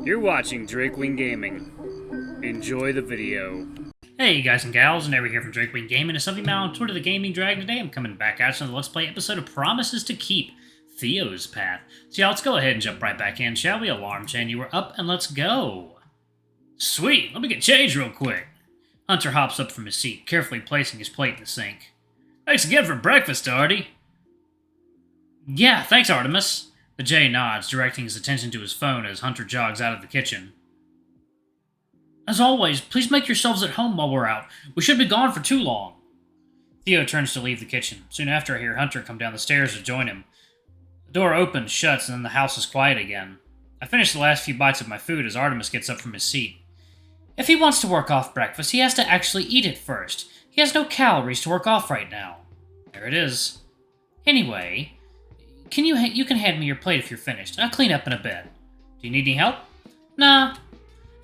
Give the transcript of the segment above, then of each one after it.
You're watching Drakewing Gaming. Enjoy the video. Hey guys and gals, Never here from Drakewing Gaming. It's something now on Twitter, the Gaming Dragon. Today I'm coming back at you on the Let's Play episode of Promises to Keep, Theo's Path. So yeah, let's go ahead and jump right back in, shall we? Alarm chain, you were up and let's go. Sweet, let me get changed real quick. Hunter hops up from his seat, carefully placing his plate in the sink. Thanks again for breakfast, Artie. Yeah, thanks, Artemis. The J nods, directing his attention to his phone as Hunter jogs out of the kitchen. As always, please make yourselves at home while we're out. We should be gone for too long. Theo turns to leave the kitchen. Soon after, I hear Hunter come down the stairs to join him. The door opens, shuts, and then the house is quiet again. I finish the last few bites of my food as Artemis gets up from his seat. If he wants to work off breakfast, he has to actually eat it first. He has no calories to work off right now. There it is. Anyway, you can hand me your plate if you're finished. I'll clean up in a bit. Do you need any help? Nah.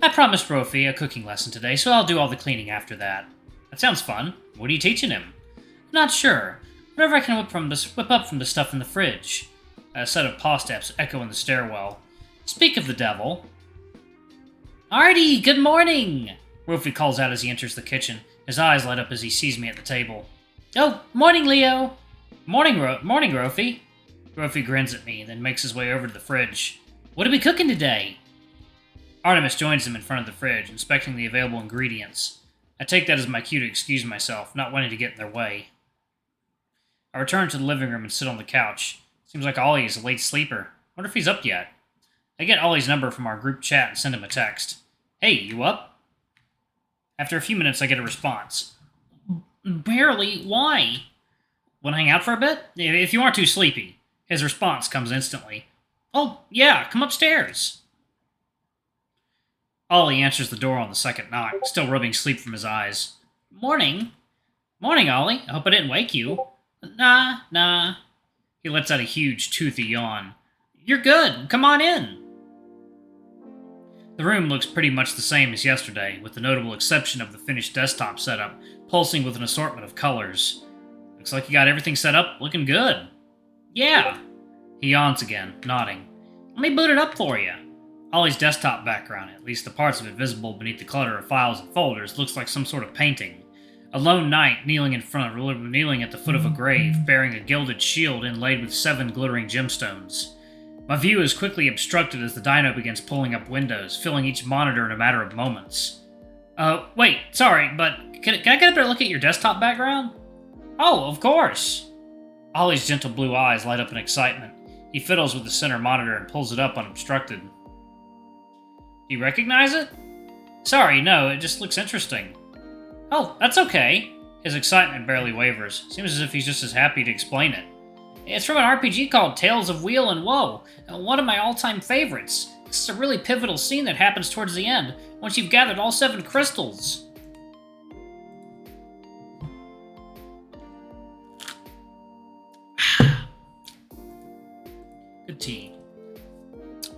I promised Rofi a cooking lesson today, so I'll do all the cleaning after that. That sounds fun. What are you teaching him? Not sure. Whatever I can whip up from the stuff in the fridge. A set of paw steps echo in the stairwell. Speak of the devil. Artie, good morning! Rofi calls out as he enters the kitchen. His eyes light up as he sees me at the table. Oh, morning, Leo! Morning, Rofi. Rofi grins at me, then makes his way over to the fridge. What are we cooking today? Artemis joins him in front of the fridge, inspecting the available ingredients. I take that as my cue to excuse myself, not wanting to get in their way. I return to the living room and sit on the couch. Seems like Ollie is a late sleeper. Wonder if he's up yet. I get Ollie's number from our group chat and send him a text. Hey, you up? After a few minutes, I get a response. Barely. Why? Want to hang out for a bit? If you aren't too sleepy. His response comes instantly. Oh, yeah, come upstairs. Ollie answers the door on the second knock, still rubbing sleep from his eyes. Morning. Morning, Ollie. I hope I didn't wake you. Nah. He lets out a huge, toothy yawn. You're good. Come on in. The room looks pretty much the same as yesterday, with the notable exception of the finished desktop setup, pulsing with an assortment of colors. Looks like you got everything set up, looking good. Yeah. He yawns again, nodding. Let me boot it up for you. Ollie's desktop background, at least the parts of it visible beneath the clutter of files and folders, looks like some sort of painting. A lone knight kneeling at the foot of a grave, bearing a gilded shield inlaid with 7 glittering gemstones. My view is quickly obstructed as the dyno begins pulling up windows, filling each monitor in a matter of moments. Wait, sorry, but can I get a better look at your desktop background? Oh, of course! Ollie's gentle blue eyes light up in excitement. He fiddles with the center monitor and pulls it up unobstructed. Do you recognize it? Sorry, no, it just looks interesting. Oh, that's okay. His excitement barely wavers. Seems as if he's just as happy to explain it. It's from an RPG called Tales of Wheel and Woe, one of my all-time favorites. This is a really pivotal scene that happens towards the end, once you've gathered all 7 crystals. Good tea.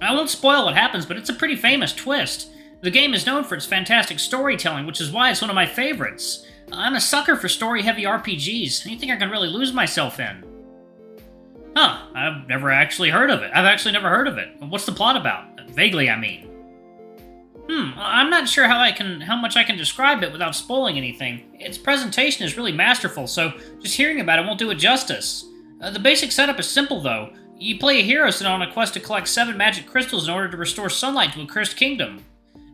I won't spoil what happens, but it's a pretty famous twist. The game is known for its fantastic storytelling, which is why it's one of my favorites. I'm a sucker for story-heavy RPGs. Anything I can really lose myself in. Huh, I've never actually heard of it. What's the plot about? Vaguely, I mean. I'm not sure how much I can describe it without spoiling anything. Its presentation is really masterful, so just hearing about it won't do it justice. The basic setup is simple, though. You play a hero sent on a quest to collect 7 magic crystals in order to restore sunlight to a cursed kingdom.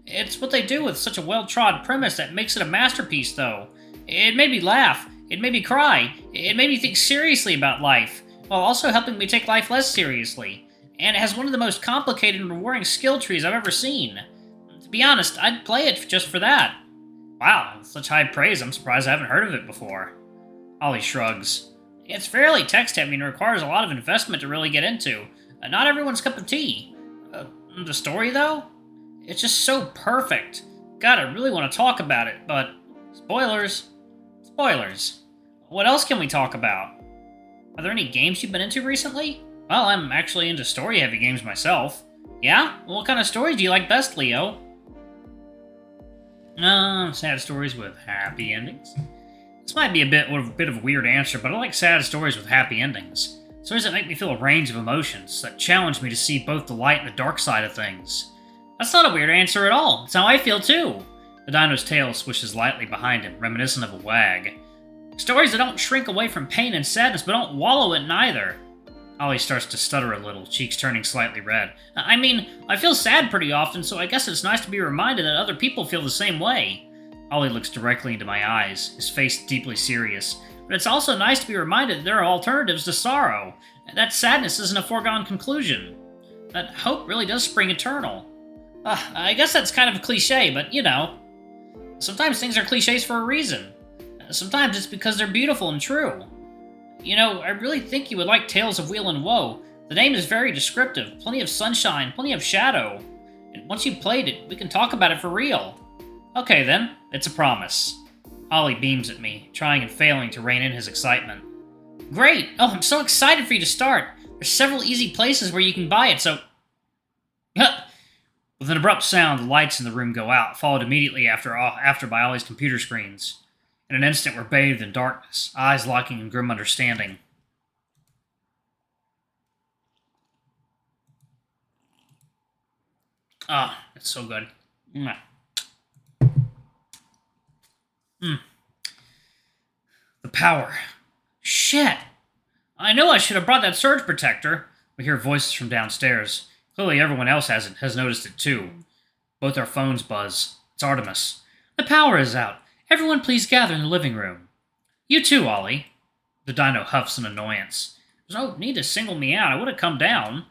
It's what they do with such a well-trod premise that makes it a masterpiece, though. It made me laugh, it made me cry, it made me think seriously about life, while also helping me take life less seriously. And it has one of the most complicated and rewarding skill trees I've ever seen. To be honest, I'd play it just for that. Wow, such high praise, I'm surprised I haven't heard of it before. Ollie shrugs. It's fairly text-heavy and requires a lot of investment to really get into. Not everyone's cup of tea. The story, though? It's just so perfect. God, I really want to talk about it, but... Spoilers. What else can we talk about? Are there any games you've been into recently? Well, I'm actually into story-heavy games myself. Yeah? Well, what kind of stories do you like best, Leo? Sad stories with happy endings. This might be a bit of a weird answer, but I like sad stories with happy endings. Stories that make me feel a range of emotions, that challenge me to see both the light and the dark side of things. That's not a weird answer at all. It's how I feel too. The dino's tail swishes lightly behind him, reminiscent of a wag. Stories that don't shrink away from pain and sadness, but don't wallow in neither. Ollie starts to stutter a little, cheeks turning slightly red. I mean, I feel sad pretty often, so I guess it's nice to be reminded that other people feel the same way. Ollie looks directly into my eyes, his face deeply serious. But it's also nice to be reminded that there are alternatives to sorrow. That sadness isn't a foregone conclusion. That hope really does spring eternal. I guess that's kind of a cliche, but you know. Sometimes things are cliches for a reason. Sometimes it's because they're beautiful and true. You know, I really think you would like Tales of Wheel and Woe. The name is very descriptive. Plenty of sunshine, plenty of shadow. And once you've played it, we can talk about it for real. Okay then, it's a promise. Ollie beams at me, trying and failing to rein in his excitement. Great! Oh, I'm so excited for you to start. There's several easy places where you can buy it, so... With an abrupt sound, the lights in the room go out, followed immediately after by Ollie's computer screens. In an instant, we're bathed in darkness, eyes locking in grim understanding. Ah, it's so good. The power. Shit! I know I should have brought that surge protector. We hear voices from downstairs. Clearly everyone else has noticed it too. Both our phones buzz. It's Artemis. The power is out. Everyone please gather in the living room. You too, Ollie. The dino huffs in annoyance. There's no need to single me out. I would have come down.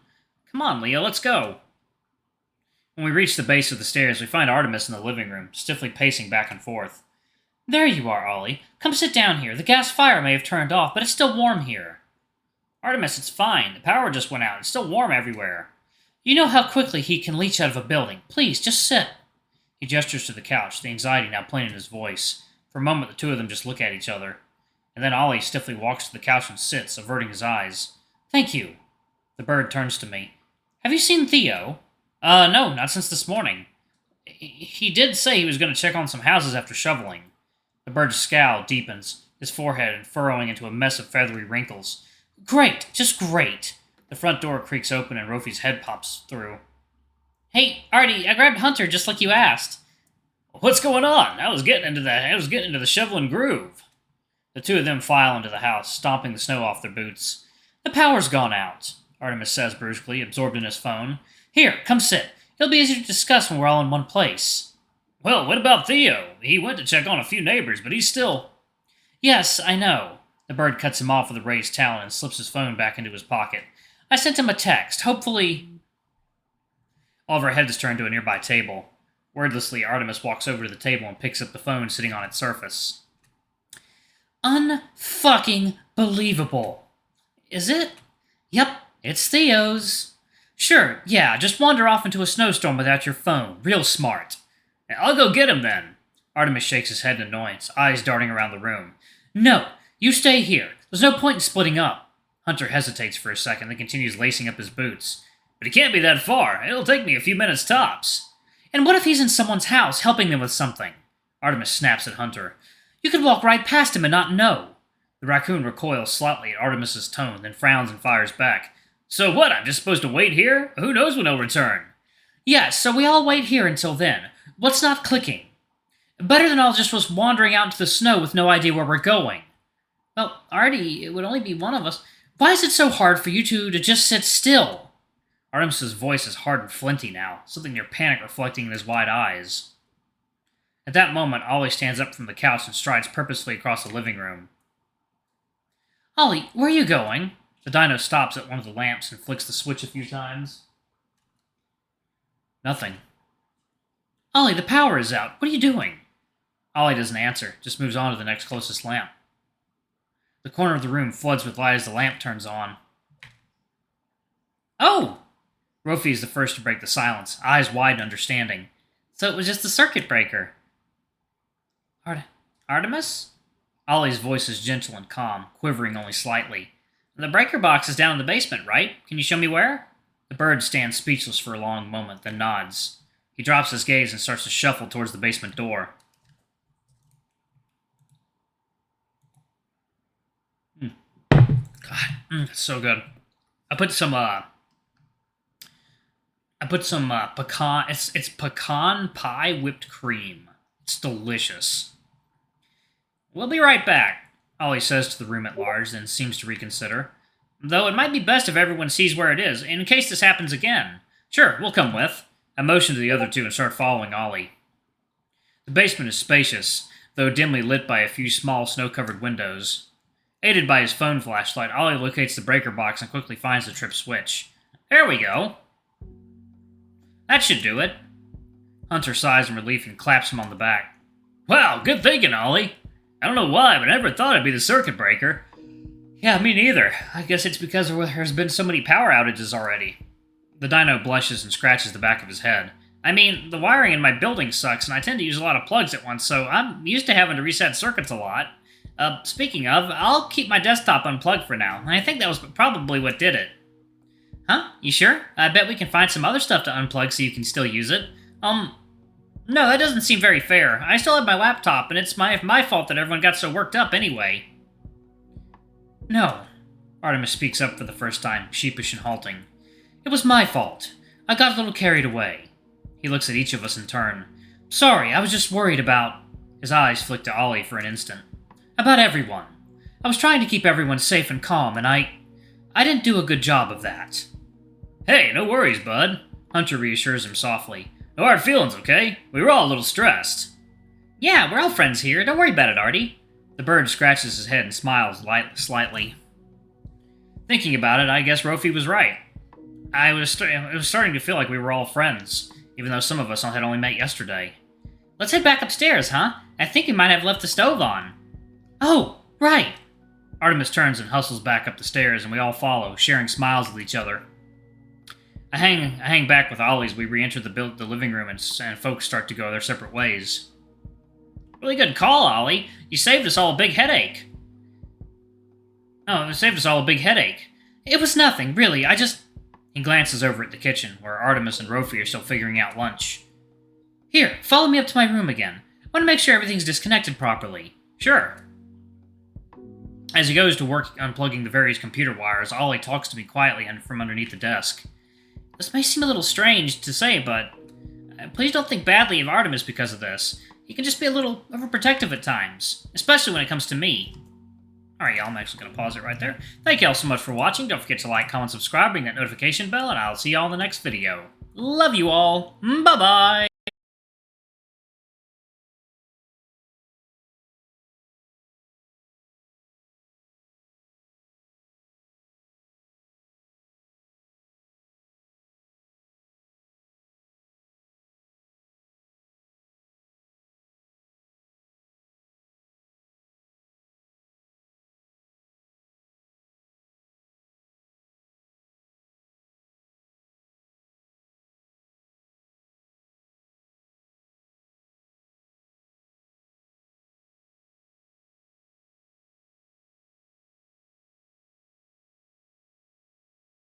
Come on, Leo, let's go. When we reach the base of the stairs, we find Artemis in the living room, stiffly pacing back and forth. There you are, Ollie. Come sit down here. The gas fire may have turned off, but it's still warm here. Artemis, it's fine. The power just went out. It's still warm everywhere. You know how quickly he can leach out of a building. Please, just sit. He gestures to the couch, the anxiety now plain in his voice. For a moment, the two of them just look at each other. And then Ollie stiffly walks to the couch and sits, averting his eyes. Thank you. The bird turns to me. Have you seen Theo? No, not since this morning. He did say he was going to check on some houses after shoveling. The bird's scowl deepens, his forehead furrowing into a mess of feathery wrinkles. Great, just great. The front door creaks open and Rofi's head pops through. Hey, Artie, I grabbed Hunter just like you asked. What's going on? I was getting into the shoveling groove. The two of them file into the house, stomping the snow off their boots. The power's gone out, Artemis says brusquely, absorbed in his phone. Here, come sit. It'll be easier to discuss when we're all in one place. Well, what about Theo? He went to check on a few neighbors, but he's still... Yes, I know. The bird cuts him off with a raised talon and slips his phone back into his pocket. I sent him a text. Hopefully... All of our heads turn to a nearby table. Wordlessly, Artemis walks over to the table and picks up the phone sitting on its surface. Unfucking believable. Is it? Yep, it's Theo's. Sure, yeah, just wander off into a snowstorm without your phone. Real smart. I'll go get him then. Artemis shakes his head in annoyance, eyes darting around the room. No, you stay here. There's no point in splitting up. Hunter hesitates for a second, then continues lacing up his boots. But he can't be that far. It'll take me a few minutes tops. And what if he's in someone's house, helping them with something? Artemis snaps at Hunter. You could walk right past him and not know. The raccoon recoils slightly at Artemis's tone, then frowns and fires back. So what, I'm just supposed to wait here? Who knows when he'll return? Yes, so we all wait here until then. What's not clicking? Better than all just was wandering out into the snow with no idea where we're going. Well, Artie, it would only be one of us. Why is it so hard for you two to just sit still? Artemis's voice is hard and flinty now, something near panic reflecting in his wide eyes. At that moment, Ollie stands up from the couch and strides purposefully across the living room. Ollie, where are you going? The dino stops at one of the lamps and flicks the switch a few times. Nothing. Ollie, the power is out. What are you doing? Ollie doesn't answer, just moves on to the next closest lamp. The corner of the room floods with light as the lamp turns on. Oh! Rofi is the first to break the silence, eyes wide in understanding. So it was just a circuit breaker. Artemis? Ollie's voice is gentle and calm, quivering only slightly. The breaker box is down in the basement, right? Can you show me where? The bird stands speechless for a long moment, then nods. He drops his gaze and starts to shuffle towards the basement door. God, that's so good. I put some I put some pecan. It's pecan pie whipped cream. It's delicious. We'll be right back, Ollie says to the room at large, then seems to reconsider. Though it might be best if everyone sees where it is, in case this happens again. Sure, we'll come with. I motion to the other two and start following Ollie. The basement is spacious, though dimly lit by a few small snow-covered windows. Aided by his phone flashlight, Ollie locates the breaker box and quickly finds the trip switch. There we go. That should do it. Hunter sighs in relief and claps him on the back. Wow, good thinking, Ollie. I don't know why, but I never thought it'd be the circuit breaker. Yeah, me neither. I guess it's because there's been so many power outages already. The dino blushes and scratches the back of his head. I mean, the wiring in my building sucks, and I tend to use a lot of plugs at once, so I'm used to having to reset circuits a lot. Speaking of, I'll keep my desktop unplugged for now. I think that was probably what did it. Huh? You sure? I bet we can find some other stuff to unplug so you can still use it. No, that doesn't seem very fair. I still have my laptop, and it's my fault that everyone got so worked up anyway. No. Artemis speaks up for the first time, sheepish and halting. It was my fault. I got a little carried away. He looks at each of us in turn. Sorry, I was just worried about... His eyes flick to Ollie for an instant. About everyone. I was trying to keep everyone safe and calm, and I didn't do a good job of that. Hey, no worries, bud. Hunter reassures him softly. No hard feelings, okay? We were all a little stressed. Yeah, we're all friends here. Don't worry about it, Artie. The bird scratches his head and smiles slightly. Thinking about it, I guess Rofi was right. It was starting to feel like we were all friends, even though some of us had only met yesterday. Let's head back upstairs, huh? I think we might have left the stove on. Oh, right. Artemis turns and hustles back up the stairs, and we all follow, sharing smiles with each other. I hang back with Ollie as we re-enter the living room and folks start to go their separate ways. Really good call, Ollie. You saved us all a big headache. Oh, it saved us all a big headache. It was nothing, really. He glances over at the kitchen, where Artemis and Rofi are still figuring out lunch. Here, follow me up to my room again. I want to make sure everything's disconnected properly. Sure. As he goes to work unplugging the various computer wires, Ollie talks to me quietly from underneath the desk. This may seem a little strange to say, but please don't think badly of Artemis because of this. He can just be a little overprotective at times, especially when it comes to me. Alright, y'all, I'm actually going to pause it right there. Thank y'all so much for watching. Don't forget to like, comment, subscribe, ring that notification bell, and I'll see y'all in the next video. Love you all. Bye-bye!